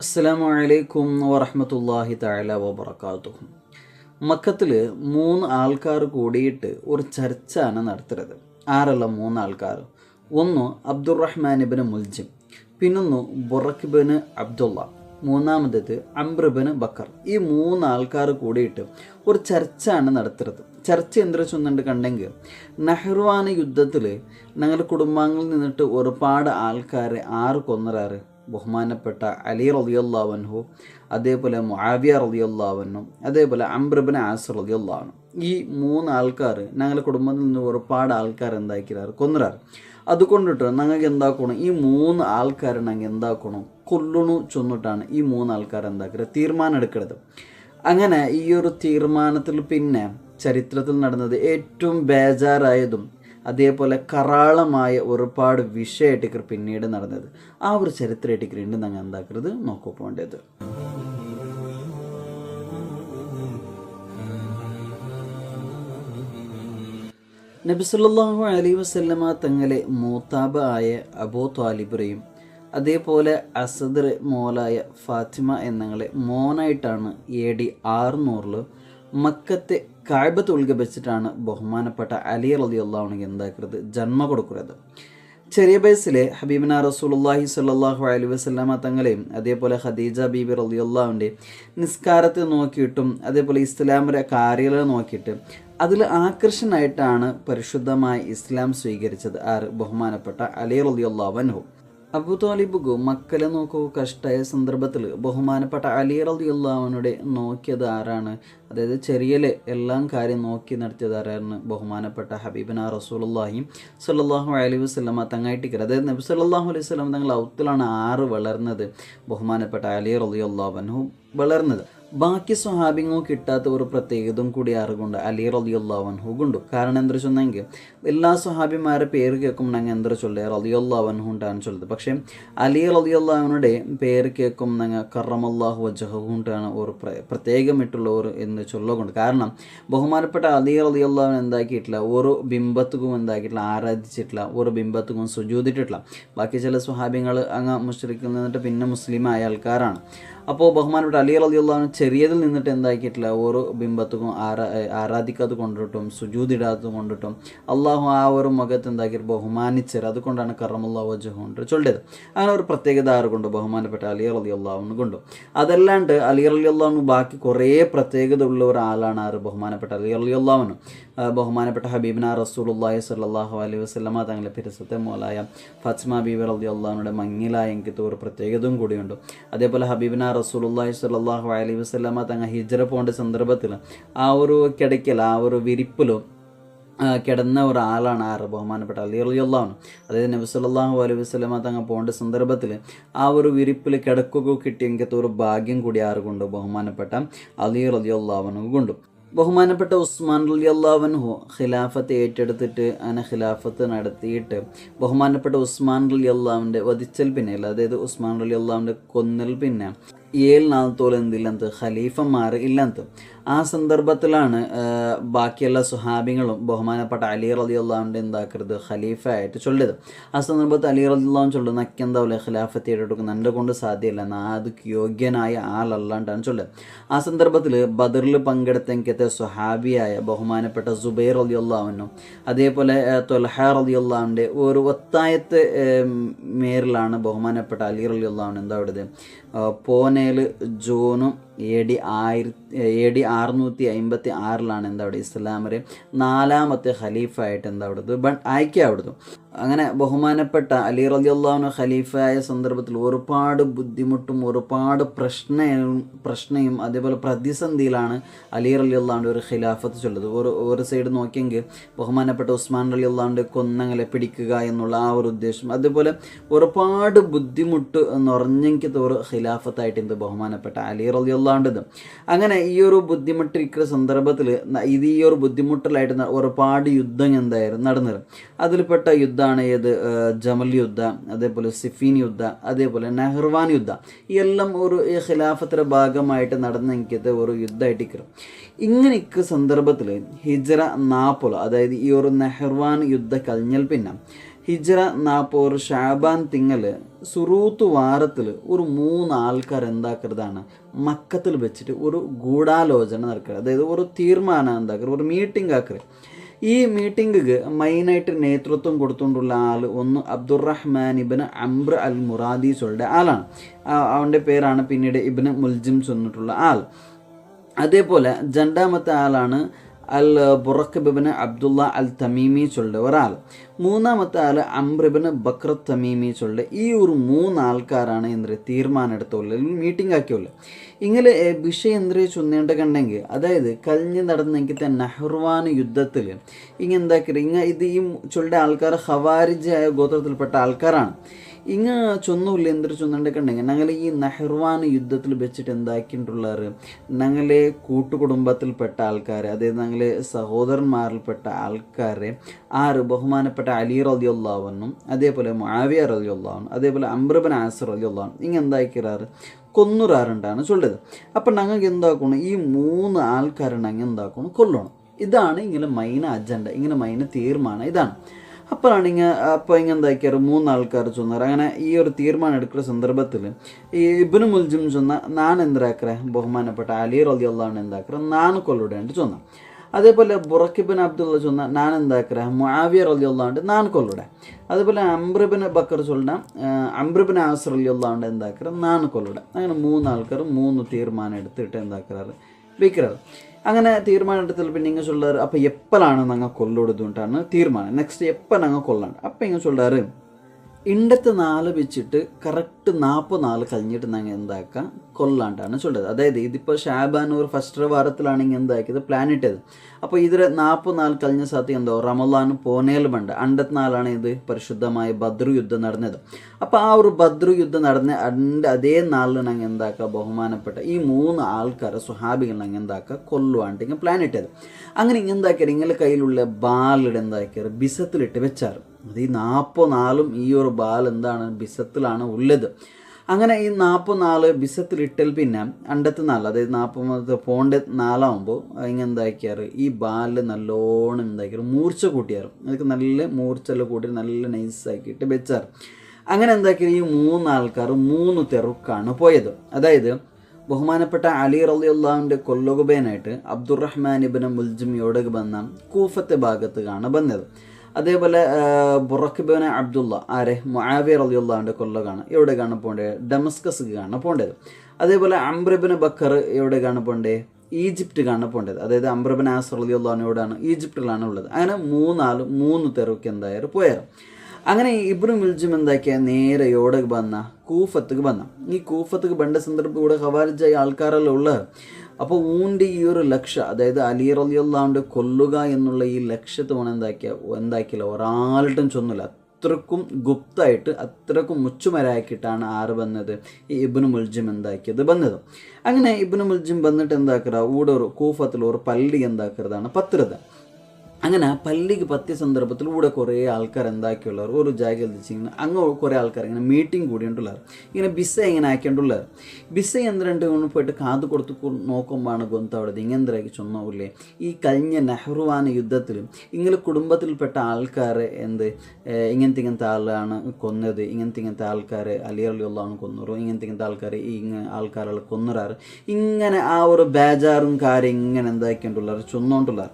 അസ്സലാമു അലൈക്കും വറഹ്മത്തുള്ളാഹി തആല വബറകാതുഹു. മക്കത്തിൽ 3 ആൾക്കാർ കൂടിയിട്ട് ഒരു ചർച്ചയാണ് നടത്തുന്നത്. ആരല്ല 3 ആൾക്കാർ? ഒന്ന് അബ്ദുറഹ്മാൻ ഇബ്നു മുൽജിം, പിന്നൊന്ന് ബുറക് ഇബ്നു അബ്ദുള്ള, മൂന്നാമത്തേത് അംർ ഇബ്നു ബക്കർ. ഈ 3 ആൾക്കാർ കൂടിയിട്ട് ഒരു ചർച്ചയാണ് നടത്തുന്നത്. ചർച്ച എന്തൊരു ചൊന്നുണ്ട് കണ്ടെങ്കിൽ, നഹ്റുവാൻ യുദ്ധത്തിൽ ഞങ്ങളുടെ കുടുംബാംഗങ്ങളിൽ നിന്നിട്ട് ഒരുപാട് ആൾക്കാരെ ആറ് കൊന്നറാറ്? ബഹുമാനപ്പെട്ട അലി റളിയല്ലാഹു അൻഹു, അതേപോലെ മുആവിയ റളിയല്ലാഹു അൻഹു, അതേപോലെ അംർ ഇബ്നു ആസ് റളിയല്ലാഹു അൻഹു. ഈ 3 ആൾക്കാർ ഞങ്ങളുടെ കുടുംബത്തിൽ നിന്ന് ഒരുപാട് ആൾക്കാർ എന്താക്കിറാറ്? കൊന്നറാറ്. അതുകൊണ്ടിട്ട് ഞങ്ങൾക്ക് എന്താക്കണം, ഈ 3 ആൾക്കാരെ ഞങ്ങൾ എന്താക്കണം, കൊല്ലണു ചൊന്നിട്ടാണ് ഈ 3 ആൾക്കാർ എന്താക്കുക തീരുമാനം എടുക്കുന്നത്. അങ്ങനെ ഈ ഒരു തീരുമാനത്തിൽ പിന്നെ ചരിത്രത്തിൽ നടന്നത് ഏറ്റവും ബേജാറായതും അതേപോലെ കറാളമായ ഒരുപാട് വിഷയമായിട്ട് പിന്നീട് നടന്നത്. ആ ഒരു ചരിത്രമായിട്ട് വീണ്ടും ഞങ്ങൾ എന്താക്കരുത് നോക്കി പോകേണ്ടത്. നബി സല്ലല്ലാഹു അലൈഹി വസല്ലമ തങ്ങളെ മൂത്താബ ആയ അബൂ ത്വാലിബിനെയും അതേപോലെ അസദർ മോലായ ഫാത്തിമ എന്നങ്ങളെ മോനായിട്ടാണ് AD 600 മക്കത്തെ കഅബത്ത് ഉൾഗപിച്ചിട്ടാണ് ബഹുമാനപ്പെട്ട അലി റളിയല്ലാഹു അൻഹു എന്താക്കുന്നത് ജന്മ കൊടുക്കുന്നത്. ചെറിയ വയസ്സിലെ ഹബീബിന റസൂലുള്ളാഹി സ്വല്ലല്ലാഹു അലൈഹി വസല്ലമ തങ്ങളെയും അതേപോലെ ഖദീജ ബീബി റളിയല്ലാഹുവിൻ്റെ നിസ്കാരത്തെ നോക്കിയിട്ടും അതേപോലെ ഇസ്ലാമിലെ കാര്യങ്ങൾ നോക്കിയിട്ട് അതിൽ ആകർഷണമായിട്ടാണ് പരിശുദ്ധമായ ഇസ്ലാം സ്വീകരിച്ചത്. ആര്? ബഹുമാനപ്പെട്ട അലി റളിയല്ലാഹു അൻഹു. അബൂ ത്വാലിബ് മക്കലെ നോക്കൂ കഷ്ടമായ സന്ദർഭത്തിൽ ബഹുമാനപ്പെട്ട അലി റളിയല്ലാഹു അൻഹുവിനെ നോക്കിയത് ആരാണ്? അതായത് ചെറിയലെ എല്ലാം കാര്യം നോക്കി നടത്തിയത് ആരാണ്? ബഹുമാനപ്പെട്ട ഹബീബിന റസൂലുള്ളാഹി സ്വല്ലല്ലാഹു അലൈഹി വസല്ലമ തങ്ങായിട്ടിക്കർ. അതായത് നബി സല്ലല്ലാഹു അലൈഹി വസല്ലം തങ്ങൾ ഔത്തിലാണ് വളർന്നത്. ബഹുമാനപ്പെട്ട അലി റളിയല്ലാഹു അൻഹു വളർന്നത്. ബാക്കി സ്വഹാബിങ്ങോ കിട്ടാത്ത ഒരു പ്രത്യേകതയും കൂടി ആറുകൊണ്ട് അലി റളിയല്ലാഹു അൻഹു കൊണ്ടു. കാരണം എന്താ ചൊന്നെങ്കിൽ എല്ലാ സ്വഹാബിമാരുടെ പേര് കേൾക്കും ഞങ്ങൾ എന്താ ചൊല്ലുക? റളിയല്ലാഹു അൻഹു ഉണ്ടാണ് ചൊല്ലുന്നത്. പക്ഷേ അലി റളിയല്ലാഹു അൻഹുവിൻ്റെ പേര് കേൾക്കും ഞങ്ങൾ കറമല്ലാഹു വജ്ഹഹു കൊണ്ടാണ് ഒരു പ്രത്യേകമായിട്ടുള്ള ഒരു എന്ന് ചൊല്ലുകൊണ്ട്. കാരണം ബഹുമാനപ്പെട്ട അലി റളിയല്ലാഹു അൻഹു എന്താക്കിയിട്ടില്ല, ഒരു ബിംബത്തുക്കും എന്താക്കിയിട്ടില്ല, ആരാധിച്ചിട്ടില്ല, ഒരു ബിംബത്തുക്കും സുജൂദിട്ടിട്ടില്ല. ബാക്കി ചില സ്വഹാബിങ്ങൾ അങ്ങ് മുശ്രിക്കിൽ നിന്നിട്ട് പിന്നെ മുസ്ലിം ആയ ആൾക്കാരാണ്. അപ്പോൾ ബഹുമാനപ്പെട്ട അലി റളിയല്ലാഹു അൻഹു ചെറിയതിൽ നിന്നിട്ട് എന്താക്കിയിട്ടില്ല, ഓരോ ബിംബത്തും ആരാധിക്കാതെ കൊണ്ടിട്ടും സുജൂദിടാതെ കൊണ്ടിട്ടും അള്ളാഹു ആ ഒരു മുഖത്ത് എന്താക്കിയിട്ട് ബഹുമാനിച്ചത്. അതുകൊണ്ടാണ് കറമല്ലാഹു വജ്ഹഹു കൊണ്ട് ചൊല്ലിയത്. അങ്ങനെ ഒരു പ്രത്യേകത ആറുകൊണ്ട് ബഹുമാനപ്പെട്ട അലി റളിയല്ലാഹു അൻഹു കൊണ്ടു. അതല്ലാണ്ട് അലി റളിയല്ലാഹു അൻഹു ബാക്കി കുറേ പ്രത്യേകത ഉള്ള ഒരാളാണ് ആറ്? ബഹുമാനപ്പെട്ട അലി റളിയല്ലാഹു അൻഹു. ബഹുമാനപ്പെട്ട ഹബീബിന റസൂലുള്ളാഹി സ്വല്ലല്ലാഹു അലൈഹി വസല്ലമ തങ്ങളെ പിരസത്തെ മോലായ ഫാത്തിമ ബീബി റളിയല്ലാഹു അൻഹയുടെ മങ്ങിലായ എനിക്ക് ഒരു പ്രത്യേകതയും കൂടിയുണ്ട്. അതേപോലെ ഹബീബിന റസൂലുള്ളാഹി സ്വല്ലല്ലാഹു അലൈഹി വസല്ലമ തങ്ങൾ ഹിജ്റ പോകേണ്ട സന്ദർഭത്തിൽ ആ ഒരു കിടക്കൽ, ആ ഒരു വിരിപ്പിലും കിടന്ന ഒരാളാണ് ആറ്? ബഹുമാനപ്പെട്ട അലി റളിയല്ലാഹു അൻഹു. അതായത് നബി സല്ലല്ലാഹു അലൈഹി വസല്ലമ തങ്ങൾ പോകേണ്ട സന്ദർഭത്തിൽ ആ ഒരു വിരിപ്പിൽ കിടക്കുക കിട്ടിയെങ്കിൽ ഒരു ഭാഗ്യം കൂടി ആറുകൊണ്ട് ബഹുമാനപ്പെട്ട അലി റളിയല്ലാഹു അൻഹു കൊണ്ടു. ബഹുമാനപ്പെട്ട ഉസ്മാൻ റളിയല്ലാഹു അൻഹു ഖിലാഫത്ത് ഏറ്റെടുത്തിട്ട് അങ്ങനെ ഖിലാഫത്ത് നടത്തിയിട്ട് ബഹുമാനപ്പെട്ട ഉസ്മാൻ റളിയല്ലാഹുവിൻ്റെ വധിച്ചൽ പിന്നെ, അതായത് ഉസ്മാൻ റളിയല്ലാഹുവിൻ്റെ കൊന്നൽ പിന്നെ 7 നാളത്തോളം എന്തില്ലന്ത് ഖലീഫന്മാർ ഇല്ലന്ത്. ആ സന്ദർഭത്തിലാണ് ബാക്കിയുള്ള സുഹാബികളും ബഹുമാനപ്പെട്ട അലി റളിയല്ലാഹു അൻഹു എന്താക്കരുത് ഖലീഫ ആയിട്ട് ചൊല്ലിയത്. ആ സന്ദർഭത്തിൽ അലി റളിയല്ലാഹു അൻഹു ചൊല്ലുന്നത് നക്കെന്താവില്ല ഖിലാഫത്ത് ഏറ്റെടുക്കും, എൻ്റെ കൊണ്ട് സാധ്യമല്ല, നാദുക്ക് യോഗ്യനായ ആളല്ലാണ്ടാണ് ചൊല്ലുന്നത്. ആ സന്ദർഭത്തിൽ ബദറിൽ പങ്കെടുത്തെങ്കിലത്തെ സുഹാബിയായ ബഹുമാനപ്പെട്ട സുബൈർ റളിയല്ലാഹു അൻഹു അതേപോലെ ത്വൽഹ റളിയല്ലാഹു അൻഹുവിൻ്റെ ഒരു ഒത്തായത്ത് മേറിലാണ് ബഹുമാനപ്പെട്ട അലി റളിയല്ലാഹു അൻഹു എന്താ അവിടുത്തെ പോനേൽ ജൂണും AD 656 എന്താ അവിടെ ഇസ്ലാമിലെ 4ാമത്തെ ഖലീഫായിട്ട് എന്താ അവിടുത്തെ അയക്കുക അവിടുത്തെ. അങ്ങനെ ബഹുമാനപ്പെട്ട അലി റളിയല്ലാഹു അൻഹു ഖലീഫയായ സന്ദർഭത്തിൽ ഒരുപാട് ബുദ്ധിമുട്ടും ഒരുപാട് പ്രശ്നവും അതേപോലെ പ്രതിസന്ധിയിലാണ് അലി റളിയല്ലാഹു അൻഹു ഒരു ഖിലാഫത്ത് ചൊല്ലുന്നത്. ഒരു സൈഡ് നോക്കിയെങ്കിൽ ബഹുമാനപ്പെട്ട ഉസ്മാൻ റളിയല്ലാഹു അൻഹു കൊന്നങ്ങളെ പിടിക്കുക എന്നുള്ള ആ ഒരു ഉദ്ദേശം, അതുപോലെ ഒരുപാട് ബുദ്ധിമുട്ട് നിറഞ്ഞെങ്കിൽ ഒരു ഖിലാഫത്തായിട്ട് എന്ത് ബഹുമാനപ്പെട്ട അലി റളിയല്ലാഹു അൻഹു. അങ്ങനെ ഈ ഒരു ബുദ്ധിമുട്ടിരിക്കുന്ന സന്ദർഭത്തിൽ ഈ ഒരു ബുദ്ധിമുട്ടിലായിട്ട് ഒരുപാട് യുദ്ധം എന്തായിരുന്നു നടന്നത്. അതിൽപ്പെട്ട യുദ്ധമാണ് ഏത്? ജമൽ യുദ്ധ, അതേപോലെ സിഫീൻ യുദ്ധ, അതേപോലെ നെഹ്റുവാൻ യുദ്ധ. ഈ എല്ലാം ഒരു ഖിലാഫത്തിൻ്റെ ഭാഗമായിട്ട് നടന്നെങ്കിൽ ഒരു യുദ്ധമായിട്ട് ഇങ്ങനെയൊക്കെ സന്ദർഭത്തിൽ ഹിജ്റ 40, അതായത് ഈ ഒരു നെഹ്റുവാൻ യുദ്ധം കഴിഞ്ഞാൽ പിന്നെ ഹിജ്റ 40 ഷാബാൻ തിങ്ങൽ സുറൂത്ത് വാരത്തിൽ ഒരു 3 ആൾക്കാർ എന്താക്കുന്നതാണ് മക്കത്തിൽ വെച്ചിട്ട് ഒരു ഗൂഢാലോചന നടക്കുക. അതായത് ഒരു തീരുമാനം എന്താക്കുക, ഒരു മീറ്റിംഗ് ആക്കുക. ഈ മീറ്റിംഗിക്ക് മെയിനായിട്ട് നേതൃത്വം കൊടുത്തുകൊണ്ടുള്ള ആൾ ഒന്ന് അബ്ദുറഹ്മാൻ ഇബ്ൻ അംർ അൽ മുറാദി ചൊല്ലുടെ ആളാണ്. അവൻ്റെ പേരാണ് പിന്നീട് ഇബ്ൻ മുൽജിം ചൊന്നിട്ടുള്ള ആൾ. അതേപോലെ രണ്ടാമത്തെ ആളാണ് അൽ ബുറഖ് ബിൻ അബ്ദുള്ള അൽ തമീമി ചൊല്ലുടെ ഒരാൾ. മൂന്നാമത്തെ ആൾ അംർ ബിൻ ബക്ര തമീമി ചൊല്ലുടെ. ഈ ഒരു 3 ആൾക്കാരാണ് എന്തൊരു തീരുമാനം എടുത്തുള്ളത്, മീറ്റിംഗ് ആക്കിയുള്ളത്. ഇങ്ങനെ വിഷയം എന്തൊരു ചൊന്നേണ്ടതുണ്ടെങ്കിൽ, അതായത് കഴിഞ്ഞ് നടന്നെങ്കിൽ നഹ്ർവാൻ യുദ്ധത്തിൽ ഇങ്ങനെ എന്താക്കി ഇത് ഈ ചൊല്ലുടെ ആൾക്കാർ ഖവാരിജായ ഗോത്രത്തിൽപ്പെട്ട ആൾക്കാരാണ്. ഇങ്ങ ചൊന്നുമില്ല എന്തൊരു ചൊന്നുണ്ടെങ്കിൽ ഞങ്ങൾ ഈ നഹ്ർവാൻ യുദ്ധത്തിൽ വെച്ചിട്ട് എന്താക്കിയിട്ടുള്ളവർ ഞങ്ങളെ കൂട്ടുകുടുംബത്തിൽപ്പെട്ട ആൾക്കാർ, അതായത് ഞങ്ങളെ സഹോദരന്മാരിൽപ്പെട്ട ആൾക്കാരെ ബഹുമാനപ്പെട്ട അലി റളിയല്ലാഹു അൻഹും അതേപോലെ മുആവിയ റളിയല്ലാഹു അൻഹു അതേപോലെ അംർ ഇബ്ൻ ആസ് റളിയല്ലാഹു അൻഹു ഇങ്ങനെ എന്താക്കിറാറ് കൊന്നുറാറുണ്ടാണ് ചൊല്ലത്. അപ്പം ഞങ്ങൾക്ക് എന്താക്കണം, ഈ 3 ആൾക്കാരെ ഞങ്ങൾ എന്താക്കണം, കൊല്ലണം. ഇതാണ് ഇങ്ങനെ മൈന അജണ്ട, ഇങ്ങനെ മൈന തീരുമാനം ഇതാണ്. അപ്പോഴാണ് ഇങ്ങനെ എന്താക്കിയാറ് 3 ആൾക്കാർ ചൊന്നാറ്. അങ്ങനെ ഈ ഒരു തീരുമാനം എടുക്കുന്ന സന്ദർഭത്തിൽ ഈ ഇബ്നു മുൽജിം ചൊന്ന ഞാൻ എന്താക്കറ ബഹുമാനപ്പെട്ട അലി റളിയല്ലാഹു അൻഹു എന്താക്കറ ഞാൻ കൊല്ലുടേണ്ടി ചൊന്ന. അതേപോലെ ബുറഖ് ഇബ്ൻ അബ്ദുള്ള ചൊന്ന ഞാൻ എന്താക്കറ മുആവിയ റളിയല്ലാഹു അൻഹു ഞാൻ കൊല്ലുടെ. അതേപോലെ അംർ ഇബ്ൻ ബക്കർ ചൊല്ല അംർ ഇബ്ൻ ആസ് റളിയല്ലാഹു അൻഹു എന്താക്കറ ഞാൻ കൊല്ലുടെ. അങ്ങനെ 3 ആൾക്കാർ 3 തീരുമാനം എടുത്തിട്ട് എന്താക്കറാറ് വിൽക്കറാറ്. അങ്ങനെ തീരുമാനം എടുത്താൽ പിന്നെ ഇങ്ങനെ ചൊല്ലാറ് അപ്പോൾ എപ്പോഴാണ് ഞങ്ങൾ കൊല്ലൊടുത്തുകൊണ്ടാണ് തീരുമാനം, നെക്സ്റ്റ് എപ്പോൾ ഞങ്ങൾ കൊള്ളാണ്ട്. അപ്പം ഇങ്ങനെ ചൊല്ലാറ് ഇണ്ടത്തെ 4 വെച്ചിട്ട് കറക്റ്റ് 44 കഴിഞ്ഞിട്ട് ഞങ്ങൾ എന്താക്കാം കൊല്ലാണ്ടാണ് ചൊല്ലത്. അതായത് ഇതിപ്പോൾ ഷാബാനൂർ ഫസ്റ്റ് വാരത്തിലാണെങ്കിൽ എന്താക്കിയത് പ്ലാൻ ഇട്ടത്. അപ്പോൾ ഇതിൽ 44 കഴിഞ്ഞ സാത്തി എന്തോ റമളാൻ പോനേൽ ബണ്ട് 54 ഇത് പരിശുദ്ധമായ ബദ്ർ യുദ്ധം നടന്നത്. അപ്പോൾ ആ ഒരു ബദ്ർ യുദ്ധം നടന്ന അതേ നാളിൽ ഞങ്ങൾ എന്താക്കുക ബഹുമാനപ്പെട്ട ഈ 3 ആൾക്കാരെ സ്വഹാബികൾ ഞങ്ങൾ എന്താക്കുക കൊല്ലുവാണ്ട് ഇങ്ങനെ പ്ലാൻ ഇട്ടത്. അങ്ങനെ ഇങ്ങനെ എന്താക്കിയാൽ നിങ്ങളുടെ കയ്യിലുള്ള ബാലിടെ എന്താക്കിയാൽ ബിസത്തിലിട്ട് വെച്ചാറ്. അത് ഈ 44 ഈ ഒരു ബാൽ എന്താണ് ബിസത്തിലാണ് ഉള്ളത്. അങ്ങനെ ഈ 44 ബിസത്തിലിട്ടാൽ പിന്നെ 54 അതായത് 40 പോണ്ട് 4 ഇങ്ങനെ എന്താക്കിയാറ് ഈ ബാലിൽ നല്ലോണം എന്താക്കിയാറ് മൂർച്ച കൂട്ടിയാറ്. അതൊക്കെ നല്ല മൂർച്ചെല്ലാം കൂട്ടി നല്ല നൈസാക്കിയിട്ട് വെച്ചാറ്. അങ്ങനെ എന്താക്കിയാൽ ഈ 3 ആൾക്കാർ 3 തെറുക്കാണ് പോയത്. അതായത് ബഹുമാനപ്പെട്ട അലി റളിയല്ലാഹുവിൻ്റെ കൊല്ലുകുബേനായിട്ട് അബ്ദുറഹ്മാൻ ഇബ്ൻ മുൽജിം യോടക്ക് വന്ന കൂഫത്തെ ഭാഗത്തേക്കാണ് വന്നത്. അതേപോലെ ബുറഖ് ഇബ്ൻ അബ്ദുള്ള മുആവിയ റളിയല്ലാഹുവിൻ്റെ കൊല്ലകാണ് എവിടേക്കാണ് പോകേണ്ടത്, ഡമസ്കസ്ക്കാണ് പോകേണ്ടത്. അതേപോലെ അംർ ഇബ്ൻ ബക്കർ എവിടേക്കാണ് പോകേണ്ടത്, ഈജിപ്റ്റ് കാണപ്പോണ്ടത്. അതായത് അംർ ഇബ്ൻ ആസ് റളിയല്ലാഹുവിനോടാണ് ഈജിപ്തിലാണ് ഉള്ളത്. അങ്ങനെ 3 തെറുക്ക് എന്തായാലും പോയാറ്. അങ്ങനെ ഇബ്നു മുൽജിം എന്താക്കിയ നേരെ എവിടേക്ക് വന്ന കൂഫത്തേക്ക് വന്ന. ഈ കൂഫത്തേക്ക് ബണ്ട സന്ദർഭം ഇവിടെ ഖവാരിജായ ആൾക്കാരെല്ലാം ഉള്ളത്. അപ്പോൾ ഊൻ്റെ ഈ ഒരു ലക്ഷ്യം, അതായത് അലി റളിയല്ലാഹുവിനെ കൊല്ലുക എന്നുള്ള ഈ ലക്ഷ്യത്തോടെ എന്താക്കിയില്ല ഒരാളും ചൊന്നില്ല. അത്രക്കും ഗുപ്തായിട്ട് അത്രക്കും മുച്ചുമരാക്കിയിട്ടാണ് ആര് വന്നത്, ഈ ഇബ്നു മുൽജിം എന്താക്കിയത് വന്നത്. അങ്ങനെ ഇബ്നു മുൽജിം വന്നിട്ട് എന്താക്കുക ഇവിടെ ഒരു കൂഫത്തിൽ ഒരു പള്ളി എന്താക്കുന്നതാണ് പത്രത്. അങ്ങനെ പള്ളിക്ക് പറ്റിയ സന്ദർഭത്തിൽ ഇവിടെ കുറേ ആൾക്കാർ എന്താക്കിയുള്ളവർ ഒരു ജാഗയിൽ വെച്ചിങ്ങനെ അങ്ങ് കുറേ ആൾക്കാർ ഇങ്ങനെ മീറ്റിംഗ് കൂടിയിട്ടുള്ളവർ ഇങ്ങനെ ബിസ ഇങ്ങനെ ആക്കിയിട്ടുള്ളവർ. ബിസ എന്തിരണ്ട് കൊണ്ട് പോയിട്ട് കാത് കൊടുത്ത് നോക്കുമ്പോഴാണ് ഗൊന്തവിടത് ഇങ്ങനെന്താക്കി ചൊന്നൂല്ലേ, ഈ കഴിഞ്ഞ നെഹ്റുവാൻ യുദ്ധത്തിലും ഇങ്ങനെ കുടുംബത്തിൽപ്പെട്ട ആൾക്കാരെ ഇങ്ങനത്തെ ആളാണ് കൊന്നത്, ഇങ്ങനത്തെ ആൾക്കാർ അലി റളിയല്ലാഹു അൻഹു കൊന്നൂറു, ഇങ്ങനത്തെ ആൾക്കാർ ആൾക്കാരെ കൊന്നുറാറ്. ഇങ്ങനെ ആ ഒരു ബേജാറും കാര്യം ഇങ്ങനെ എന്താക്കിയിട്ടുള്ളവർ ചൊന്നുകൊണ്ടുള്ളവർ.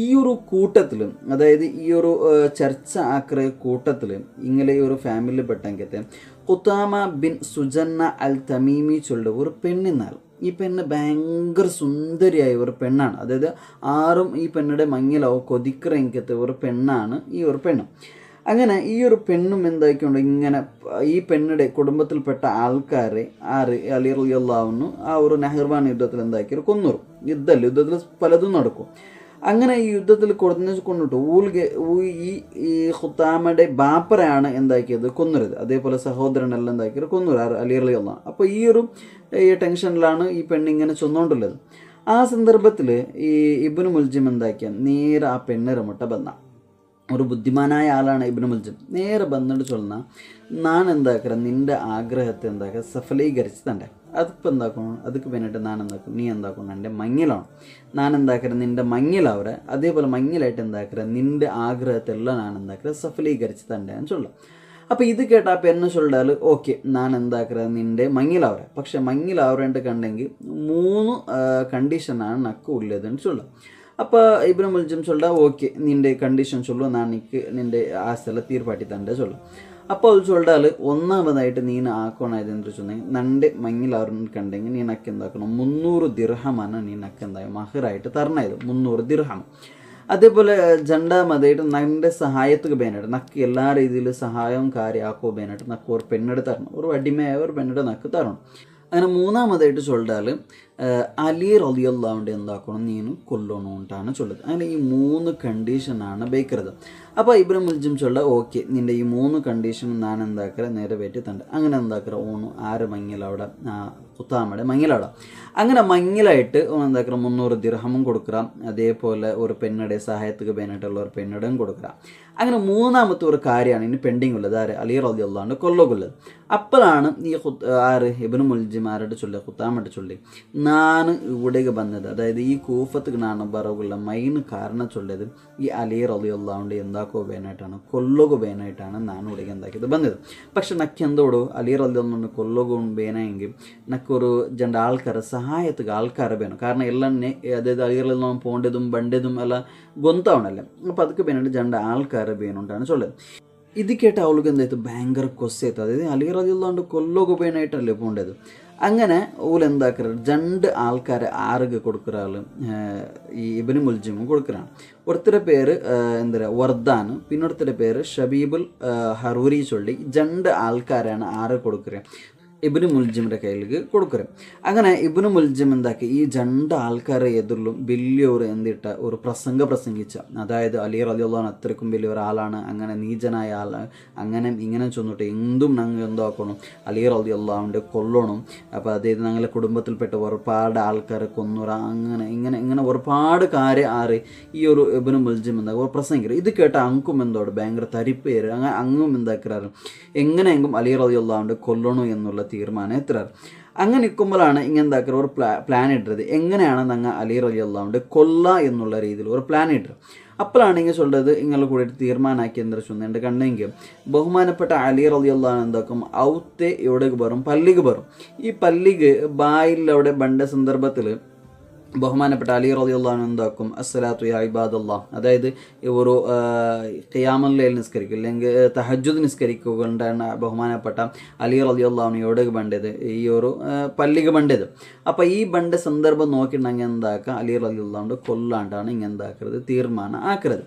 ഈ ഒരു കൂട്ടത്തിലും, അതായത് ഈ ഒരു ചർച്ച ആക്ര കൂട്ടത്തിൽ ഇങ്ങനെ ഈ ഒരു ഫാമിലി പെട്ടെങ്കിൽ ഖുതാമ ബിൻ സുജന്ന അൽ തമീമി ചൊല്ലുന്ന ഒരു പെണ്ണിന്നാൽ. ഈ പെണ്ണ് ഭയങ്കര സുന്ദരിയായ ഒരു പെണ്ണാണ്. അതായത് ആരും ഈ പെണ്ണിടെ മങ്ങിലോ കൊതിക്കറെങ്കത്തെ ഒരു പെണ്ണാണ് ഈ ഒരു പെണ്ണ്. അങ്ങനെ ഈ ഒരു പെണ്ണും എന്താക്കിക്കൊണ്ട് ഇങ്ങനെ ഈ പെണ്ണിടെ കുടുംബത്തിൽപ്പെട്ട ആൾക്കാരെ അലി റളിയല്ലാഹു അൻഹു ആ ഒരു നെഹ്റുവാൻ യുദ്ധത്തിൽ എന്താക്കിയൊരു കൊന്നൂറും. യുദ്ധത്തിൽ പലതും നടക്കും. അങ്ങനെ ഈ യുദ്ധത്തിൽ കൊണ്ടിട്ട് ഈ ഖുതാമയുടെ ബാപ്പറയാണ് എന്താക്കിയത് കൊന്നുരുത്. അതേപോലെ സഹോദരനെല്ലാം എന്താക്കിയത് കൊന്നുരു അലി റളിയല്ലാഹു അൻഹു. അപ്പോൾ ഈ ഒരു ടെൻഷനിലാണ് ഈ പെണ്ണിങ്ങനെ ചൊന്നുകൊണ്ടുള്ളത്. ആ സന്ദർഭത്തിൽ ഈ ഇബ്നു മുൽജിം എന്താക്കിയ നേരെ ആ പെണ്ണിനെ മുട്ട ബന്ന ഒരു ബുദ്ധിമാനായ ആളാണ് ഇബ്നു മുൽജിം. നേരെ ബന്നിട്ട് ചൊല്ലുന്ന ഞാൻ എന്താക്കുക നിൻ്റെ ആഗ്രഹത്തെ എന്താക്കുക സഫലീകരിച്ച് തന്നെ. അതിപ്പോൾ എന്താക്കണം, അതിക്ക് വേണ്ടിയിട്ട് ഞാൻ എന്താക്കും, നീ എന്താക്കണം എൻ്റെ മങ്ങിലാണ്, ഞാൻ എന്താക്കര നിൻ്റെ മങ്ങിലാവരെ, അതേപോലെ മങ്ങിലായിട്ട് എന്താക്കര നിൻ്റെ ആഗ്രഹത്തെല്ലാം ഞാൻ എന്താക്കര സഫലീകരിച്ച് തണ്ടേന്ന് ചൊല്ലാം. അപ്പോൾ ഇത് കേട്ടാൽ അപ്പോൾ എന്നെ ചൊല്ലാൽ ഓക്കെ ഞാൻ എന്താക്കര നിൻ്റെ മങ്ങിലാവരെ, പക്ഷെ മങ്ങിലാവറേണ്ട കണ്ടെങ്കിൽ 3 കണ്ടീഷനാണ് നക്ക് ഉള്ളതെന്ന് ചൊല്ലാം. അപ്പോൾ ഇബ്നു മുൽജിം ചൊല്ല ഓക്കെ നിൻ്റെ കണ്ടീഷൻ ചൊല്ലു, ഞാൻ നിനക്ക് നിൻ്റെ ആസല തീർപ്പാട്ടി തണ്ടേ ചൊല്ലാം. അപ്പോൾ അത് ചൊല്ലാൽ ഒന്നാമതായിട്ട് നീ ആക്കണത് എന്ന് വെച്ചിട്ടുണ്ടെങ്കിൽ നൻ്റെ മങ്ങിലാവറിന് കണ്ടെങ്കിൽ നീ നക്ക് എന്താക്കണം 300 ദിർഹമാണ് നീ നക്ക് എന്തായാലും മഹറായിട്ട് തരണത്, 300 ദിർഹം. അതേപോലെ രണ്ടാമതായിട്ട് നൻ്റെ സഹായത്തുക്ക് ബേനായിട്ട് നക്ക് എല്ലാ രീതിയിലും സഹായവും കാര്യമാക്കോ ബേനായിട്ട് നക്ക് ഒരു പെണ്ണെടുത്ത് തരണം, ഒരു അടിമയായ ഒരു പെണ്ണെടുത്ത് നക്ക് തരണം. അങ്ങനെ മൂന്നാമതായിട്ട് ചൊല്ലാൽ അലി റളിയല്ലാഹു എന്താക്കണം നീನು കൊല്ലണം ഉണ്ടാണ് ചൊല്ലത്. അങ്ങനെ ഈ 3 കണ്ടീഷനാണ് ബേക്കരുത്. അപ്പോൾ ഇബ്നു മുൽജിം ചൊല്ല ഓക്കെ നിൻ്റെ ഈ 3 കണ്ടീഷൻ ഞാൻ എന്താക്കര നേരെ പറ്റി തണ്ട്. അങ്ങനെ എന്താക്കര ഓണു 6 മങ്ങിലവിടെ കുത്താമയുടെ മങ്ങിലവിടെ. അങ്ങനെ മങ്ങിലായിട്ട് എന്താക്കര 300 ദിർഹമും കൊടുക്കുക, അതേപോലെ ഒരു പെണ്ണുടെ സഹായത്തുക്ക് വേണ്ടിയിട്ടുള്ള ഒരു പെണ്ണുടേയും കൊടുക്കുക. അങ്ങനെ മൂന്നാമത്തെ ഒരു കാര്യമാണ് ഇനി പെൻഡിങ് ഉള്ളത്, ആര് അലി റളിയല്ലാഹു കൊല്ലുള്ളത്. അപ്പോഴാണ് ഈ ഇബ്നു മുൽജിം ആരുടെ ചൊല്ലി കുത്താമയുടെ ചൊല്ലി ഞാൻ ഇവിടേക്ക് വന്നത്, അതായത് ഈ കൂഫത്ത് ഞാൻ ബറവുള്ള മൈൻ കാരണം ചൊല്ലത് ഈ അലി റളിയല്ലാഹു എന്താക്കോ വേനായിട്ടാണ് കൊല്ലുക വേനായിട്ടാണ് ഞാൻ ഇവിടേക്ക് എന്താക്കിയത് വന്നത്. പക്ഷെ നക്ക് എന്തോടോ അലി റളിയല്ലാഹു കൊല്ലുക വേണമെങ്കിൽ നക്കൊരു 2 ആൾക്കാരെ സഹായത്തുക്ക് ആൾക്കാരെ വേണം, കാരണം എല്ലാം അതായത് അലി റളിയല്ലാഹു പോണ്ടതും ബണ്ടതും എല്ലാം ഗൊന്താവണല്ലേ. അപ്പോൾ ಅದಕ್ಕೆ വേണ്ടിയിട്ട് 2 ആൾക്കാരെ വേണുണ്ടാണ് ചൊല്ലത്. ഇത് കേട്ട അവൾക്ക് എന്തായത് ഭയങ്കര കൊസ്സെത്ത്, അതായത് അലി റളിയല്ലാഹു കൊല്ലുക വേനായിട്ടല്ലേ പോണ്ടത്. അങ്ങനെ ഓല് എന്താക്കറ 2 ആൾക്കാരെ ആർക്ക് കൊടുക്കുന്ന ഈ ഇബ്നു മുൽജിമും കൊടുക്കുകയാണ്. ഒരുത്തരുടെ പേര് എന്താ വർദാൻ, പിന്നെ ഒരുത്തരുടെ പേര് ഷബീബുൽ ഹറൂരി ചൊല്ലി 2 ആൾക്കാരാണ് ആറ് കൊടുക്കുക ഇബ്നു മുൽജിമിൻ്റെ കയ്യിലേക്ക് കൊടുക്കുക. അങ്ങനെ ഇബ്നു മുൽജിം എന്താക്കി ഈ 2 ആൾക്കാരെ എതിരിലും വലിയൊരു എന്തിട്ട ഒരു പ്രസംഗിച്ച, അതായത് അലി റളിയല്ലാഹു അത്രയ്ക്കും വലിയൊരാളാണ്, അങ്ങനെ നീചനായ ആൾ, അങ്ങനെ ഇങ്ങനെ ചെന്നിട്ട് എന്തും ഞങ്ങൾ എന്താക്കണം അലി റളിയല്ലാഹുവിൻ്റെ കൊല്ലണം, അപ്പോൾ അതായത് ഞങ്ങളുടെ കുടുംബത്തിൽപ്പെട്ട ഒരുപാട് ആൾക്കാരെ കൊന്നുറ, അങ്ങനെ ഇങ്ങനെ ഒരുപാട് കാര്യം ആറ് ഈ ഒരു ഇബ്നു മുൽജിം എന്താ ഒരു പ്രസംഗിക്കുക. ഇത് കേട്ട അങ്കും എന്തോട് ഭയങ്കര തരിപ്പേര്, അങ്ങനെ അങ്ങും എന്താക്കാറ് എങ്ങനെയെങ്കിലും അലി റളിയല്ലാഹുവിൻ്റെ കൊല്ലണോ എന്നുള്ള തീരുമാനം എത്തുക. അങ്ങനെ നിൽക്കുമ്പോഴാണ് ഇങ്ങനെ എന്താക്കുക ഒരു പ്ലാൻ ഇട്ടത്, എങ്ങനെയാണ് ഞങ്ങൾ അലി റളിയല്ലാഹുവിൻ്റെ കൊല്ല എന്നുള്ള രീതിയിൽ ഒരു പ്ലാൻ ഇട്ടത്. അപ്പോഴാണ് ഇങ്ങനെ ചൊല്ലത് ഇങ്ങനെ കൂടിയിട്ട് തീരുമാനമാക്കി എന്താ ചൊന്നെൻ്റെ കണ്ടെങ്കിൽ ബഹുമാനപ്പെട്ട അലി റളിയല്ലാഹു എന്താക്കും ഔത്തെ എവിടേക്ക് വരും, പള്ളിക്ക് വരും. ഈ പള്ളിക്ക് ബായിലവിടെ ബണ്ട സന്ദർഭത്തിൽ ബഹുമാനപ്പെട്ട അലി റളിയല്ലാഹു എന്താക്കും അസ്സലാത്തു യാ ഇബാദല്ലാഹ്, അതായത് ഒരു ഖിയാമുൽ ലൈൽ നിസ്കരിക്കുക അല്ലെങ്കിൽ തഹജ്ജുദ് നിസ്കരിക്കുകകൊണ്ടാണ് ബഹുമാനപ്പെട്ട അലി റളിയല്ലാഹു എവിടേക്ക് ബണ്ടത് ഈ ഒരു പള്ളിക്ക് ബണ്ടത്. അപ്പോൾ ഈ ബണ്ട സന്ദർഭം നോക്കിയിട്ടുണ്ടെങ്കിൽ എന്താക്കുക അലി റളിയല്ലാഹു കൊല്ലാണ്ടാണ് ഇങ്ങനെ എന്താക്കരുത് തീരുമാനം ആക്കരുത്.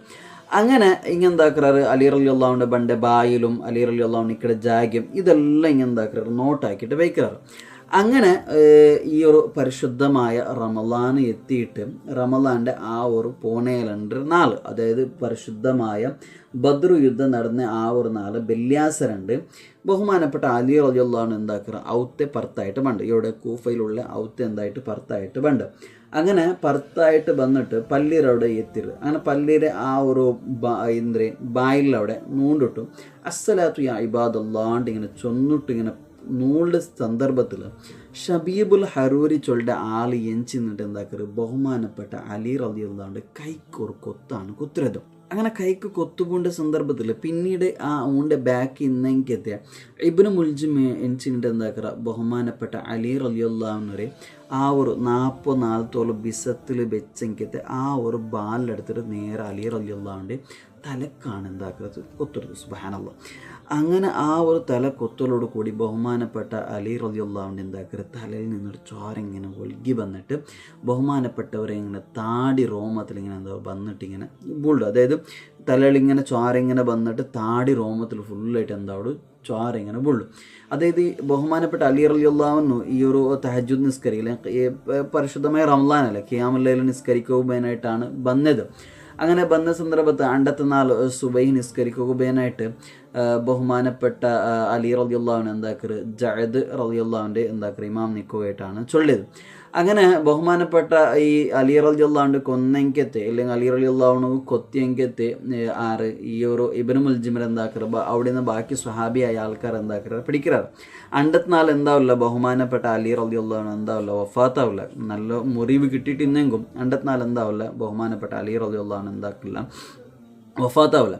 അങ്ങനെ ഇങ്ങനെ എന്താക്കാറ് അലി റളിയല്ലാഹുവിൻ്റെ ബണ്ട ബായിലും അലി റളിയല്ലാഹു ഇക്കടെ ജാഗ്യം ഇതെല്ലാം ഇങ്ങനെ എന്താക്കാറ് നോട്ടാക്കിയിട്ട് വയ്ക്കാറ്. അങ്ങനെ ഈ ഒരു പരിശുദ്ധമായ റമളാൻ എത്തിയിട്ട് റമളാൻ്റെ ആ ഒരു 14 അതായത് പരിശുദ്ധമായ ബദ്ർ യുദ്ധം നടന്ന ആ ഒരു നാൾ വെള്ളിയാഴ്ച ബഹുമാനപ്പെട്ട അലി റളിയല്ലാഹു എന്താക്കുക ഔത്തെ പുറത്തായിട്ട് ബണ്ട്, ഇവിടെ കൂഫയിലുള്ള ഔത്തെ എന്തായിട്ട് പുറത്തായിട്ട് ബണ്ട്. അങ്ങനെ പുറത്തായിട്ട് വന്നിട്ട് പള്ളിയുടെ അവിടെ എത്തിയത്. അങ്ങനെ പള്ളിയുടെ ആ ഒരു ബായിലവിടെ നൂണ്ടിട്ടു അസ്സലാത്തു യാ ഇബാദല്ലാഹ് ഇങ്ങനെ ചൊന്നിട്ട് ഇങ്ങനെ നൂളുടെ സന്ദർഭത്തിൽ ഷബീബുൽ ഹറൂരി ചൊല്ലിൻ്റെ ആൾ എഞ്ചിന്നിട്ട് എന്താക്കറ് ബഹുമാനപ്പെട്ട അലി റളിയല്ലാഹുവിൻ്റെ കൈക്കൊരു കൊത്താണ് കുത്തുന്നത്. അങ്ങനെ കൈക്ക് കൊത്തുകൊണ്ട സന്ദർഭത്തിൽ പിന്നീട് ആ ഊൻ്റെ ബാക്ക് ഇന്നെങ്കിലെത്തിയ ഇബ്നു മുൽജിം എഞ്ചിന്നിട്ട് എന്താക്കറ ബഹുമാനപ്പെട്ട അലി റളിയല്ലാഹുവിനെ ആ ഒരു 40 ബിസത്തിൽ വെച്ചെങ്കിലത്തെ ആ ഒരു ബാലിലെടുത്തിട്ട് നേരെ അലി റളിയല്ലാഹുവിൻ്റെ തലക്കാണ് എന്താക്കുന്നത് കൊത്തുന്നത്. സുബ്ഹാനല്ലാഹ്. അങ്ങനെ ആ ഒരു തല കൊത്തലോട് കൂടി ബഹുമാനപ്പെട്ട അലി റളിയല്ലാഹു എന്താക്കരുത് തലയിൽ നിന്നൊരു ചോര ഇങ്ങനെ ഒഴുകി വന്നിട്ട് ബഹുമാനപ്പെട്ടവരെ ഇങ്ങനെ താടി റോമത്തിൽ ഇങ്ങനെ എന്താ വന്നിട്ട് ഇങ്ങനെ ബുള്ളു, അതായത് തലയിൽ ഇങ്ങനെ ചോര ഇങ്ങനെ വന്നിട്ട് താടി റോമത്തിൽ ഫുള്ളായിട്ട് എന്താവും ചോര ഇങ്ങനെ ബുള്ളു. അതായത് ഈ ബഹുമാനപ്പെട്ട അലി റളിയല്ലാഹു ഈ ഒരു തഹജ്ജുദ് നിസ്കരിക്കില്ല, പരിശുദ്ധമായ റമളാനല്ല ഖിയാമുൽ ലൈൽ നിസ്കരിക്കുവാനായിട്ടാണ് വന്നത്. അങ്ങനെ വന്ന സന്ദർഭത്ത് 54 സുബൈ നിസ്കരിക്കുകയായിട്ട് ബഹുമാനപ്പെട്ട അലി റളിയല്ലാഹു എന്താക്കറ് ജഅദ് റളിയല്ലാഹുവിൻ്റെ എന്താക്കറ് ഇമാം നിൽക്കുകയായിട്ടാണ് ചൊല്ലിയത്. അങ്ങനെ ബഹുമാനപ്പെട്ട ഈ അലി റളിയല്ലാഹു കൊന്നെങ്കത്തെ അല്ലെങ്കിൽ അലി റളിയല്ലാഹു കൊത്തിയെങ്കത്തെ ആറ് ഈ ഒരു ഇബ്നു മുൽജിമിർ എന്താക്കറ് അവിടെ നിന്ന് ബാക്കി സ്വഹാബിയായ ആൾക്കാർ എന്താക്കറ് പിടിക്കാറ്. 54 എന്താവില്ല ബഹുമാനപ്പെട്ട അലി റളിയല്ലാഹു എന്താവില്ല വഫാത്താവില്ല. നല്ല മുറിവ് കിട്ടിയിട്ടിന്നെങ്കും 54 എന്താവില്ല ബഹുമാനപ്പെട്ട അലി റളിയല്ലാഹു എന്താക്കില്ല വഫാത്താവില്ല.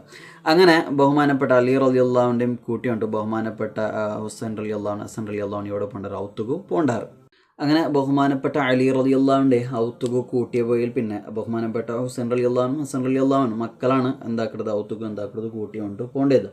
അങ്ങനെ ബഹുമാനപ്പെട്ട അലി റളിയല്ലാഹുവിൻ്റെയും കൂട്ടിയുണ്ട് ബഹുമാനപ്പെട്ട ഹുസൈൻ റളിയല്ലാഹു ഹസൻ റളിയല്ലാഹുവിനോടൊപ്പം ഉണ്ട് ഔത്തുകു പോണ്ടാറ്. അങ്ങനെ ബഹുമാനപ്പെട്ട അലി റളിയല്ലാഹുവിൻ്റെ ഔത്തുകു കൂട്ടിയ പോയിൽ പിന്നെ ബഹുമാനപ്പെട്ട ഹുസൈൻ റളിയല്ലാഹു ഹസൻ റളിയല്ലാഹു മക്കളാണ് എന്താക്കുന്നത് ഔത്തുകു എന്താക്കുന്നത് കൂട്ടിയുണ്ട് പോണ്ടത്.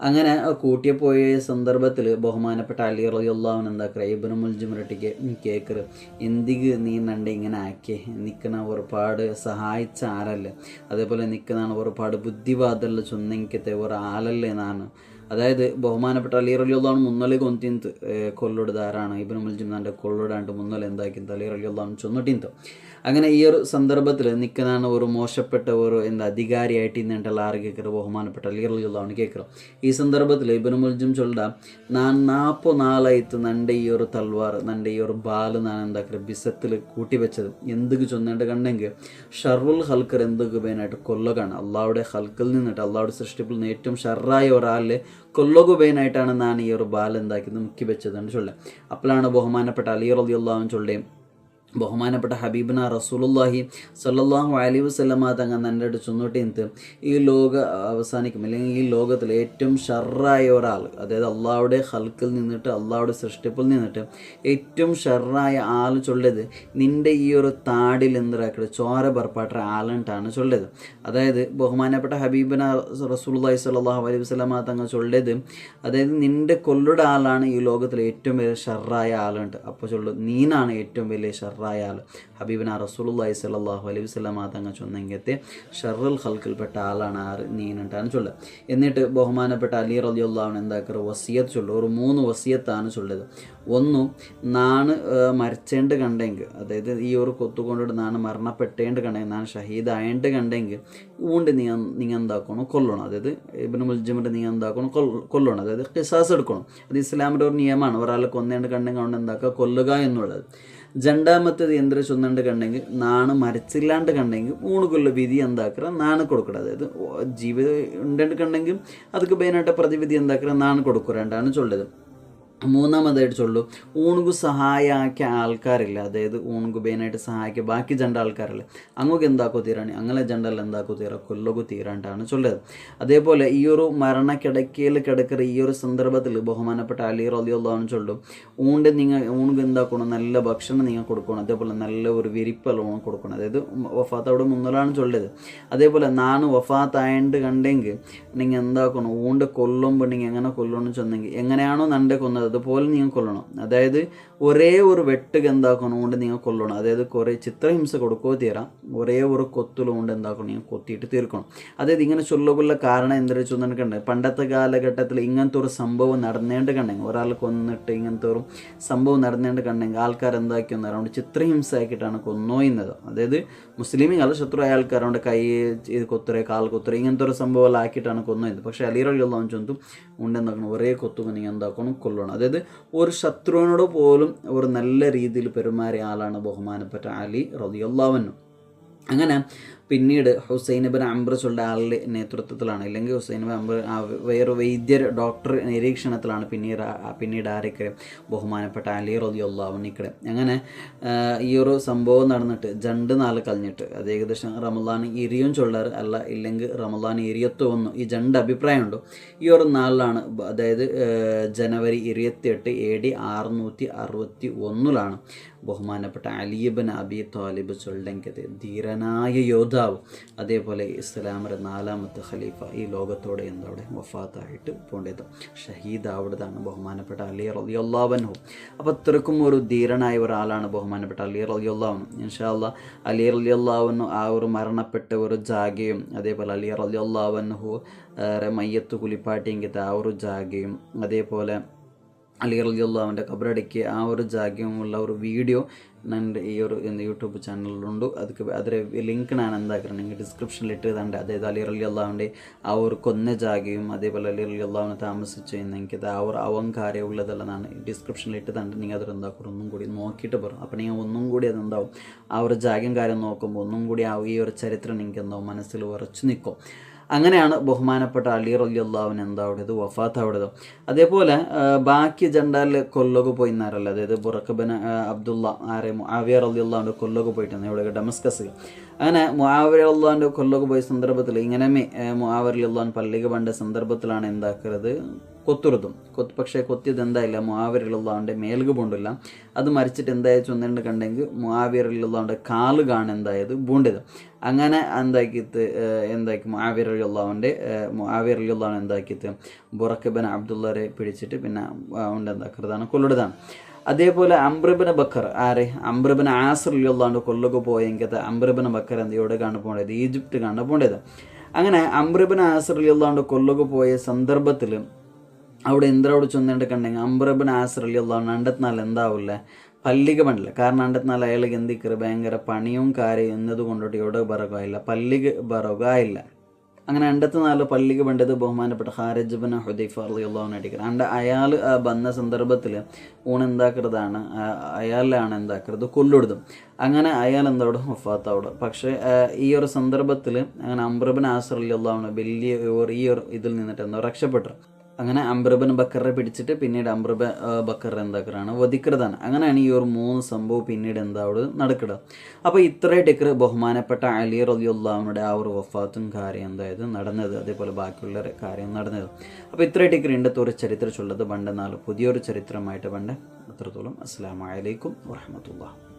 അങ്ങനെ കൂട്ടിയ പോയ സന്ദർഭത്തിൽ ബഹുമാനപ്പെട്ട അലി റളിയല്ലാഹു എന്താക്കുക ഇബ്നു മുൽജിമിറട്ടിക്ക് കേക്കറ് എന്തിക്ക് നീ നണ്ട ഇങ്ങനെ ആക്കിയേ, നിൽക്കണ ഒരുപാട് സഹായിച്ച ആരല്ലേ, അതേപോലെ നിൽക്കുന്നതാണ് ഒരുപാട് ബുദ്ധിവാദമുള്ള ചൊന്നെങ്കത്തെ ഒരു ആളല്ലേ നാണ്. അതായത് ബഹുമാനപ്പെട്ട അലി റളിയല്ലാഹു മുന്നല് കൊന്തിന്ത് കൊല്ലൊടുതാരാണ് ഇബ്നു മുൽജിം എൻ്റെ കൊള്ളൊടാണ്ട് മുന്നല് എന്താക്കിന്ത് അലി റളിയല്ലാഹു ചൊന്നിട്ടിന്ത്. അങ്ങനെ ഈ ഒരു സന്ദർഭത്തിൽ നിൽക്കുന്നതാണ് ഒരു മോശപ്പെട്ട ഒരു അധികാരിയായിട്ട് ഇന്നിട്ടുള്ള ആറ് കേൾക്കറ് ബഹുമാനപ്പെട്ട അലി റളിയല്ലാഹു കേൾക്കറ്. ഈ സന്ദർഭത്തിൽ ഇബ്നു മുൽജിം ചൊല്ലാ ഞാൻ 40 നാളായിട്ട് നൻ്റെ ഈ ഒരു തൽവാർ നൻ്റെ ഈ ഒരു ബാല് ഞാൻ എന്താക്കുക ബിസത്തിൽ കൂട്ടി വെച്ചത് എന്തൊക്കെ ചൊന്നേണ്ട കണ്ടെങ്കിൽ ഷർറുൽ ഹൽക്കർ എന്തൊക്കെ ബേനായിട്ട് കൊല്ലുകയാണ്. അള്ളാഹുടെ ഹൽക്കിൽ നിന്നിട്ട് അള്ളാഹുടെ സൃഷ്ടിപ്പിൽ നിന്ന് ഏറ്റവും ഷർറായ ഒരാളിൽ കൊല്ലുകബേനായിട്ടാണ് ഞാൻ ഈ ഒരു ബാൽ എന്താക്കിയത് മുക്കി വെച്ചതെന്ന് ചൊല്ലാം. അപ്പോഴാണ് ബഹുമാനപ്പെട്ട അലി റളിയല്ലാഹു ചൊല്ലേം ബഹുമാനപ്പെട്ട ഹബീബിന റസൂലുള്ളാഹി സ്വല്ലല്ലാഹു അലൈഹി വസല്ലമ തങ്ങൾ എൻ്റെ അടുത്ത് ചൊന്നിട്ട് ഈ ലോക അവസാനിക്കും അല്ലെങ്കിൽ ഈ ലോകത്തിൽ ഏറ്റവും ഷർറായ ഒരാൾ, അതായത് അള്ളാഹുടെ ഹൽക്കിൽ നിന്നിട്ട് അള്ളാഹുടെ സൃഷ്ടിപ്പിൽ നിന്നിട്ട് ഏറ്റവും ഷർറായ ആൾ ചൊല്ലത് നിൻ്റെ ഈ ഒരു താടിൽ എന്താക്കട് ചോര ബർപ്പാട്ട ആളിട്ടാണ് ചൊല്ലത്. അതായത് ബഹുമാനപ്പെട്ട ഹബീബിന റസൂലുള്ളാഹി സ്വല്ലല്ലാഹു അലൈഹി വസല്ലമ തങ്ങൾ ചൊല്ലത് അതായത് നിൻ്റെ കൊല്ലുടെ ആളാണ് ഈ ലോകത്തിൽ ഏറ്റവും വലിയ ഷർറായ ആളുണ്ട്. അപ്പോൾ ചൊല്ലു നീനാണ് ഏറ്റവും വലിയ ഷർറായ ആൾ. ഹബീബിന റസൂലുള്ളാഹി സ്വല്ലല്ലാഹു അലൈഹി വസല്ലമ തങ്ങൾ ചൊന്നെങ്കത്തെ ഷർറുൽ ഖൽക്കിൽപ്പെട്ട ആളാണ് ആറ് നീനിട്ടാണ് ചൊല്ലുക. എന്നിട്ട് ബഹുമാനപ്പെട്ട അലി റളിയല്ലാഹു എന്താക്കുക വസിയത്ത് ചൊല്ലു. ഒരു 3 വസിയത്താണ് ചൊല്ലത്. ഒന്ന് നാണ് മരിച്ചേണ്ട് കണ്ടെങ്കിൽ, അതായത് ഈ ഒരു കൊത്തുകൊണ്ടിട്ട് നാണ് മരണപ്പെട്ടേണ്ട് കണ്ടെങ്കിൽ നാണ് ഷഹീദായേണ്ട് കണ്ടെങ്കിൽ ഊണ്ട് നീ എന്താക്കണം കൊല്ലണം. അതായത് ഇബ്നു മുൽജിമിൻ്റെ നീ എന്താക്കണം കൊല്ലണം, അതായത് ഖിസാസ് എടുക്കണം. അത് ഇസ്ലാമിൻ്റെ ഒരു നിയമമാണ്. ഒരാളെ കൊന്നേണ്ട് കണ്ടെങ്കിൽ കൊണ്ട് എന്താക്കുക കൊല്ലുക എന്നുള്ളത്. രണ്ടാമത്തേത് എന്തൊരു ചൊന്നുണ്ട് കണ്ടെങ്കിൽ നാണ് മരിച്ചില്ലാണ്ട് കണ്ടെങ്കിൽ 3 കൊല്ല വിധി എന്താക്കുക നാണ് കൊടുക്കണം. അതായത് ജീവിതം ഉണ്ടെങ്കിൽ കണ്ടെങ്കിൽ അതൊക്കെ മെയിനായിട്ട് പ്രതിവിധി എന്താക്കുക നാണ് കൊടുക്കുറാണ്ടാണ് ചൊല്ലത്. മൂന്നാമതായിട്ട് ചൊല്ലു ഊണുകു സഹായിക്കാ ആൾക്കാരില്ല, അതായത് ഊണുകു ബേനായിട്ട് സഹായിക്കുക ബാക്കി ജണ്ട ആൾക്കാരല്ല അങ്ങോട്ട് എന്താക്കോ തീരാണ് അങ്ങനെ ജണ്ടല്ല എന്താക്കോ തീരാ കൊല്ലകു തീരാണ്ടാണ് ചൊല്ലത്. അതേപോലെ ഈ ഒരു മരണക്കിടക്കയിൽ കിടക്കറ ഈ ഒരു സന്ദർഭത്തിൽ ബഹുമാനപ്പെട്ട അലി റളിയല്ലാഹു ചൊല്ലും ഊണുകു എന്താക്കണം നല്ല ഭക്ഷണം നിങ്ങൾ കൊടുക്കണം, അതേപോലെ നല്ല ഒരു വിരിപ്പെല്ലാം കൊടുക്കണം. അതായത് വഫാത്ത് അവിടെ മുന്നിലാണ് ചൊല്ലത്. അതേപോലെ നാണ് വഫാത്തായണ്ട് കണ്ടെങ്കിൽ നിങ്ങൾ എന്താക്കണം ഊണ്ട് കൊല്ലുമ്പോൾ നിങ്ങൾ എങ്ങനെ കൊല്ലണമെന്ന് ചെന്നെങ്കിൽ എങ്ങനെയാണോ നണ്ടെ കൊന്നത് അതുപോലെ നിങ്ങൾ കൊല്ലണം. അതായത് ഒരേ ഒരു വെട്ടുക എന്താക്കണം കൊണ്ട് നിങ്ങൾ കൊല്ലണം. അതായത് കുറേ ചിത്രഹിംസ കൊടുക്കുകയോ തീരാം, ഒരേ ഒരു കൊത്തുകൊണ്ട് എന്താക്കണം നിങ്ങൾ കൊത്തിയിട്ട് തീർക്കണം. അതായത് ഇങ്ങനെ ചൊല്ലുകൊള്ള കാരണം എന്തൊരു ചൊന്നിട്ടുണ്ട് പണ്ടത്തെ കാലഘട്ടത്തിൽ ഇങ്ങനത്തെ ഒരു സംഭവം നടന്നേണ്ട് കണ്ടെങ്കിൽ ഒരാൾ കൊന്നിട്ട് ഇങ്ങനത്തെ ഒരു സംഭവം നടന്നേണ്ട് കണ്ടെങ്കിൽ ആൾക്കാർ എന്താക്കി വന്നവരോണ്ട് ചിത്രഹിംസ ആക്കിയിട്ടാണ് കൊന്നോയുന്നത്. അതായത് മുസ്ലിമികൾ ശത്രുവായ ആൾക്കാരോണ്ട് കൈ കൊത്തുറേ കാൽ കൊത്തുറേ ഇങ്ങനത്തെ ഒരു സംഭവം ആക്കിയിട്ടാണ് കൊന്നത്. പക്ഷേ അലി റളിയല്ലാഹു ചൊന്തും ഉണ്ടെന്താക്കണം ഒരേ കൊത്തുക നിങ്ങൾ എന്താക്കണം കൊല്ലണം. അതായത് ഒരു ശത്രുവിനോട് പോലും ഒരു നല്ല രീതിയിൽ പെരുമാറിയ ആളാണ് ബഹുമാനപ്പെട്ട അലി റളിയല്ലാഹു അൻഹു. അങ്ങനെ പിന്നീട് ഹുസൈൻ ഇബ്നു അംർ ചൊല്ല ആളുടെ നേതൃത്വത്തിലാണ്, അല്ലെങ്കിൽ ഹുസൈൻ ഇബ്നു അംർ വേറെ വൈദ്യർ ഡോക്ടർ നിരീക്ഷണത്തിലാണ് പിന്നീട് ആരൊക്കെ ബഹുമാനപ്പെട്ട അലി റളിയല്ലാഹു അൻഹു. അങ്ങനെ ഈ ഒരു സംഭവം നടന്നിട്ട് 2 നാൾ കഴിഞ്ഞിട്ട് അത് ഏകദേശം റമളാൻ ഇരിയും ചൊല്ലാറ് അല്ല ഇല്ലെങ്കിൽ റമളാൻ ഇരിയത്ത് വന്നു ഈ 2 അഭിപ്രായമുണ്ട്. ഈ ഒരു നാളിലാണ്, അതായത് ജനുവരി 28 AD 661 ബഹുമാനപ്പെട്ട അലി ഇബ്നു അബി ത്വാലിബ് ചൊല്ലേണ്ടത് ധീരനായ യോദ്ധാവ്, അതേപോലെ ഇസ്ലാമിൻ്റെ 4ാമത്തെ ഖലീഫ ഈ ലോകത്തോടെ എന്തവിടെ വഫാത്തായിട്ട് പോണ്ടത് ഷഹീദ് അവിടുതാണ് ബഹുമാനപ്പെട്ട അലി റളിയല്ലാഹു അൻഹു. അപ്പോൾ അത്രക്കും ഒരു ധീരനായ ഒരാളാണ് ബഹുമാനപ്പെട്ട അലി റളിയല്ലാഹു അൻഹു. ഇൻഷാ അല്ലാഹ് അലി റളിയല്ലാഹു അൻഹു ആ ഒരു മരണപ്പെട്ട ഒരു ജാഗയും അതേപോലെ അലി റളിയല്ലാഹു അൻഹു മയ്യത്ത് കുളിപ്പാട്ടിയെങ്കിത്തെ ആ ഒരു ജാഗയും അതേപോലെ അലി റളിയല്ലാഹുവിൻ്റെ ഖബറടക്കിയ ആ ഒരു ജാഗ്യമുള്ള ഒരു വീഡിയോ എൻ്റെ ഈ ഒരു യൂട്യൂബ് ചാനലിലുണ്ട്. അതിലെ ലിങ്ക് ഞാൻ എന്താക്കണം നിങ്ങൾ ഡിസ്ക്രിപ്ഷനിൽ ഇട്ടതുണ്ട്. അതായത് അലി റളിയല്ലാഹുവിൻ്റെ ആ ഒരു കൊന്ന ജാഗയും അതേപോലെ അലി റളിയല്ലാഹുവിനെ താമസിച്ചു എനിക്കത് ആ ഒരു അവങ്കാര്യം ഉള്ളതെല്ലാം ഡിസ്ക്രിപ്ഷനിൽ ഇട്ടതുണ്ട്. നിങ്ങൾ അതൊരു എന്താക്കും ഒന്നും കൂടി നോക്കിയിട്ട് പറയും. അപ്പോൾ നിങ്ങൾ ഒന്നും കൂടി അതെന്താവും ആ ഒരു ജാഗ്യം കാര്യം നോക്കുമ്പോൾ ഒന്നും കൂടി ആ ഈ ഒരു ചരിത്രം നിങ്ങൾക്ക് എന്താവും മനസ്സിൽ ഉറച്ചു നിൽക്കും. അങ്ങനെയാണ് ബഹുമാനപ്പെട്ട അലി റളിയല്ലാഹുവിന് എന്താവിടത് വഫാത്താവിടത്. അതേപോലെ ബാക്കി ജണ്ടാലിൽ കൊല്ലൊക്കെ പോയിന്നാരല്ല, അതായത് ബുറഖ് ബിൻ അബ്ദുള്ള ആരെ മുആവിയ റളിയല്ലാഹുവിൻ്റെ കൊല്ലൊക്കെ പോയിട്ടുണ്ട് ഇവിടെ ഡമസ്കസ്. അങ്ങനെ മുആവിയ റളിയല്ലാഹുവിൻ്റെ കൊല്ലൊക്കെ പോയ സന്ദർഭത്തിൽ ഇങ്ങനെ മുആവിയ റളിയല്ലാഹു പള്ളിക്ക് പണ്ട സന്ദർഭത്തിലാണ് എന്താക്കുന്നത് കൊത്തുറുതും പക്ഷേ കൊത്തിയത് എന്തായില്ല മുആവിയ റളിയല്ലാഹുവിൻ്റെ മേൽക്ക് പോണ്ടില്ല. അത് മരിച്ചിട്ട് എന്തായാലും ഒന്നുണ്ട് കണ്ടെങ്കിൽ മുആവിയ റളിയല്ലാഹുവിൻ്റെ കാല് കാണാൻ എന്തായത് ബൂണ്ടത്. അങ്ങനെ എന്താക്കി മുആവിയ റളിയല്ലാഹു എന്താക്കിയിട്ട് ബുറഖ് ബിൻ അബ്ദുള്ളരെ പിടിച്ചിട്ട് പിന്നെ ഉണ്ട് എന്താക്കുന്നതാണ് കൊല്ലിടതാണ്. അതേപോലെ അംബ്രബിന് ബക്കർ അംബ്രബിന് ആസ് റളിയല്ലാഹു കൊല്ലൊക്കെ പോയെങ്കിൽ അംബ്രബിന് ബക്കർ എവിടെ കാണു പോകേണ്ടത് ഈജിപ്റ്റ് കാണു പോകേണ്ടത്. അങ്ങനെ അംബ്രബിന് ആസ് റളിയല്ലാഹു കൊല്ലൊക്കെ പോയ സന്ദർഭത്തിൽ അവിടെ എന്തിനോട് ചെന്നിട്ട് കണ്ടെങ്കിൽ അംബ്രബിൻ ആസ് റളിയല്ലാഹു അണ്ടത്തിനാൽ എന്താവില്ല പല്ലിക പണ്ടില്ല. കാരണം അണ്ടത്തിനാൽ അയാൾക്ക് എന്തിക്കറ് ഭയങ്കര പണിയും കാര്യം എന്നത് കൊണ്ടിട്ട് ഇവിടെ ബറകായില്ല, പല്ലിക ബറകായില്ല. അങ്ങനെ 84 പള്ളിക്ക് പണ്ടത് ബഹുമാനപ്പെട്ട ഖാരിജ് ബിൻ ഹുദൈഫ റളിയല്ലാഹു അടിക്കുന്നത് അണ്ട് അയാൾ വന്ന സന്ദർഭത്തിൽ എന്താക്കുന്നതാണ് അയാളിലാണ് എന്താക്കുന്നത് കൊല്ലുകൊടുത്തും. അങ്ങനെ അയാൾ എന്തോട് വഫാത്താവിടെ. പക്ഷേ ഈ ഒരു സന്ദർഭത്തിൽ അങ്ങനെ അംബ്രബിൻ ആസ് റളിയല്ലാഹു വലിയ ഈ ഒരു ഇതിൽ നിന്നിട്ട് എന്തോ രക്ഷപ്പെട്ടു. അങ്ങനെ അംബ്രബിൻ ബക്കറെ പിടിച്ചിട്ട് പിന്നീട് അംബ്രബ ബക്കർ എന്താക്കറാണ് വധിക്കുന്നതാണ്. അങ്ങനെയാണ് ഈ ഒരു 3 സംഭവം പിന്നീട് എന്താവത് നടക്കുന്നത്. അപ്പോൾ ഇത്രയായിട്ടേക്ക് ബഹുമാനപ്പെട്ട അലി റളിയല്ലാഹുവിൻ്റെ ആ ഒരു വഫാത്തും കാര്യം എന്തായത് നടന്നത്, അതേപോലെ ബാക്കിയുള്ള കാര്യം നടന്നത്. അപ്പോൾ ഇത്രയായിട്ടേക്ക് ഇണ്ടത്തെ ഒരു ചരിത്രം ചൊല്ലത് പണ്ട് നാല് പുതിയൊരു ചരിത്രമായിട്ട് പണ്ട് അത്രത്തോളം. അസ്സലാമു അലൈക്കും വറഹ്മത്തുള്ളാഹി.